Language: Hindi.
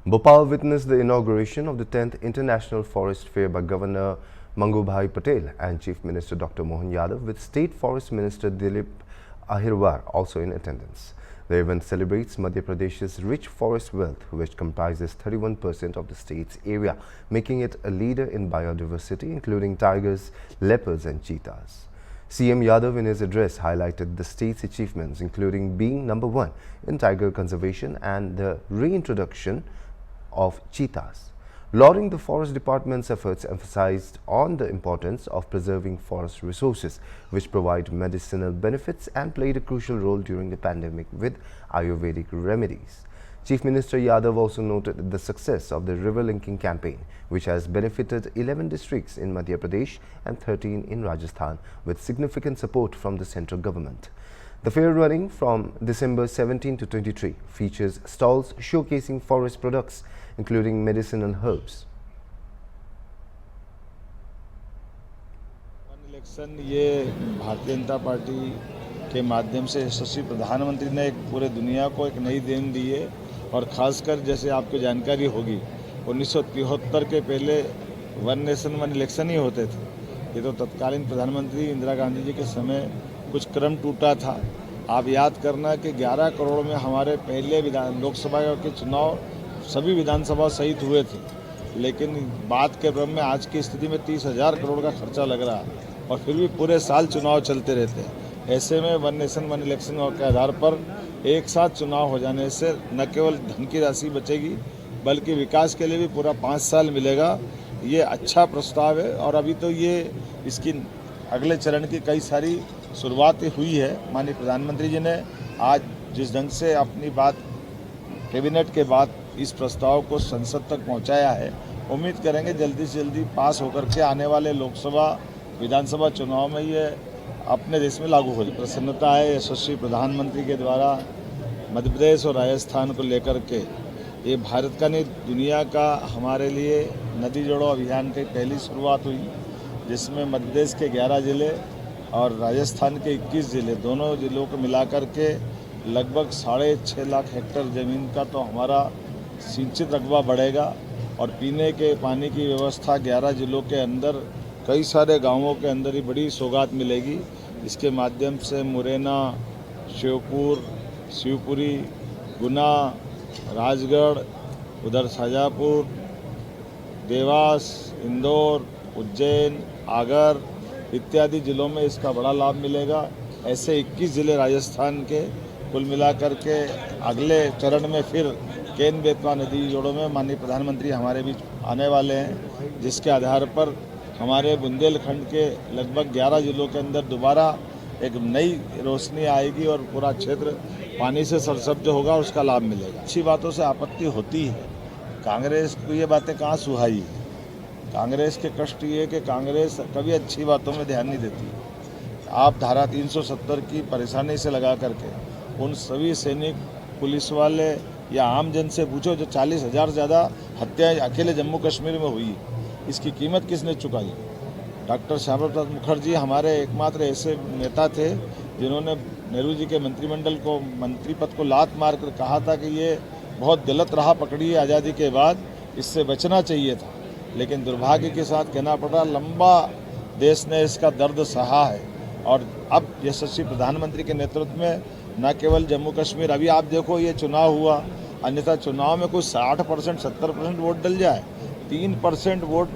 Bhopal witnessed the inauguration of the 10th International Forest Fair by Governor Mangubhai Patel and Chief Minister Dr. Mohan Yadav, with State Forest Minister Dilip Ahirwar also in attendance. The event celebrates Madhya Pradesh's rich forest wealth, which comprises 31% of the state's area, making it a leader in biodiversity, including tigers, leopards and cheetahs. CM Yadav in his address highlighted the state's achievements, including being #1 in tiger conservation and the reintroduction of cheetahs. Lauding the Forest Department's efforts, emphasized on the importance of preserving forest resources, which provide medicinal benefits and played a crucial role during the pandemic with Ayurvedic remedies. Chief Minister Yadav also noted the success of the river linking campaign, which has benefited 11 districts in Madhya Pradesh and 13 in Rajasthan, with significant support from the central government. The fair, running from December 17 to 23, features stalls showcasing forest products, including medicinal herbs. Election ये भारतीय जनता पार्टी के माध्यम से यशस्वी प्रधानमंत्री ने एक पूरे दुनिया को एक नई देन दी है। और ख़ासकर जैसे आपको जानकारी होगी 1973 के पहले वन नेशन वन इलेक्शन ही होते थे। ये तो तत्कालीन प्रधानमंत्री इंदिरा गांधी जी के समय कुछ क्रम टूटा था। आप याद करना कि 11 करोड़ में हमारे पहले लोकसभा के चुनाव सभी विधानसभा सहित हुए थे, लेकिन बाद के क्रम में आज की स्थिति में 30,000 करोड़ का खर्चा लग रहा है और फिर भी पूरे साल चुनाव चलते रहते हैं। ऐसे में वन नेशन वन इलेक्शन के आधार पर एक साथ चुनाव हो जाने से न केवल धन की राशि बचेगी बल्कि विकास के लिए भी पूरा 5 साल मिलेगा। ये अच्छा प्रस्ताव है और अभी तो ये इसकी अगले चरण की कई सारी शुरुआत हुई है। माननीय प्रधानमंत्री जी ने आज जिस ढंग से अपनी बात कैबिनेट के बाद इस प्रस्ताव को संसद तक पहुंचाया है, उम्मीद करेंगे जल्दी से जल्दी पास होकर के आने वाले लोकसभा विधानसभा चुनाव में ये अपने देश में लागू हो जाए। प्रसन्नता है यशस्वी प्रधानमंत्री के द्वारा मध्य प्रदेश और राजस्थान को लेकर के ये भारत का नहीं दुनिया का हमारे लिए नदी जोड़ो अभियान की पहली शुरुआत हुई, जिसमें मध्य प्रदेश के 11 ज़िले और राजस्थान के 21 ज़िले, दोनों ज़िलों को मिलाकर के लगभग 6.5 लाख हेक्टेयर ज़मीन का तो हमारा सिंचित रकबा बढ़ेगा और पीने के पानी की व्यवस्था 11 ज़िलों के अंदर कई सारे गांवों के अंदर ही बड़ी सौगात मिलेगी। इसके माध्यम से मुरैना, श्योपुर, शिवपुरी, गुना, राजगढ़, उधर शाजापुर, देवास, इंदौर, उज्जैन, आगर इत्यादि ज़िलों में इसका बड़ा लाभ मिलेगा। ऐसे 21 ज़िले राजस्थान के कुल मिलाकर के अगले चरण में फिर केन बेतवा नदी जोड़ों में माननीय प्रधानमंत्री हमारे बीच आने वाले हैं, जिसके आधार पर हमारे बुंदेलखंड के लगभग 11 ज़िलों के अंदर दोबारा एक नई रोशनी आएगी और पूरा क्षेत्र पानी से सरसब्ज होगा और उसका लाभ मिलेगा। अच्छी बातों से आपत्ति होती है, कांग्रेस को ये बातें कहाँ सुहाई है। कांग्रेस के कष्ट ये कि कांग्रेस कभी अच्छी बातों में ध्यान नहीं देती। आप धारा 370 की परेशानी से लगा करके उन सभी सैनिक, पुलिस वाले या आम जन से पूछो जो 40,000 से ज़्यादा हत्याएं अकेले जम्मू कश्मीर में हुई, इसकी कीमत किसने चुकाई। डॉक्टर श्यामा प्रसाद मुखर्जी हमारे एकमात्र ऐसे नेता थे जिन्होंने नेहरू जी के मंत्रिमंडल को मंत्री पद को लात मार कर कहा था कि ये बहुत गलत राह पकड़ी है आज़ादी के बाद, इससे बचना चाहिए था। लेकिन दुर्भाग्य के साथ कहना पड़ रहा, लंबा देश ने इसका दर्द सहा है और अब यशस्वी प्रधानमंत्री के नेतृत्व में न केवल जम्मू कश्मीर, अभी आप देखो ये चुनाव हुआ, अन्यथा चुनाव में कुछ 60% 70% वोट डल जाए, 3% वोट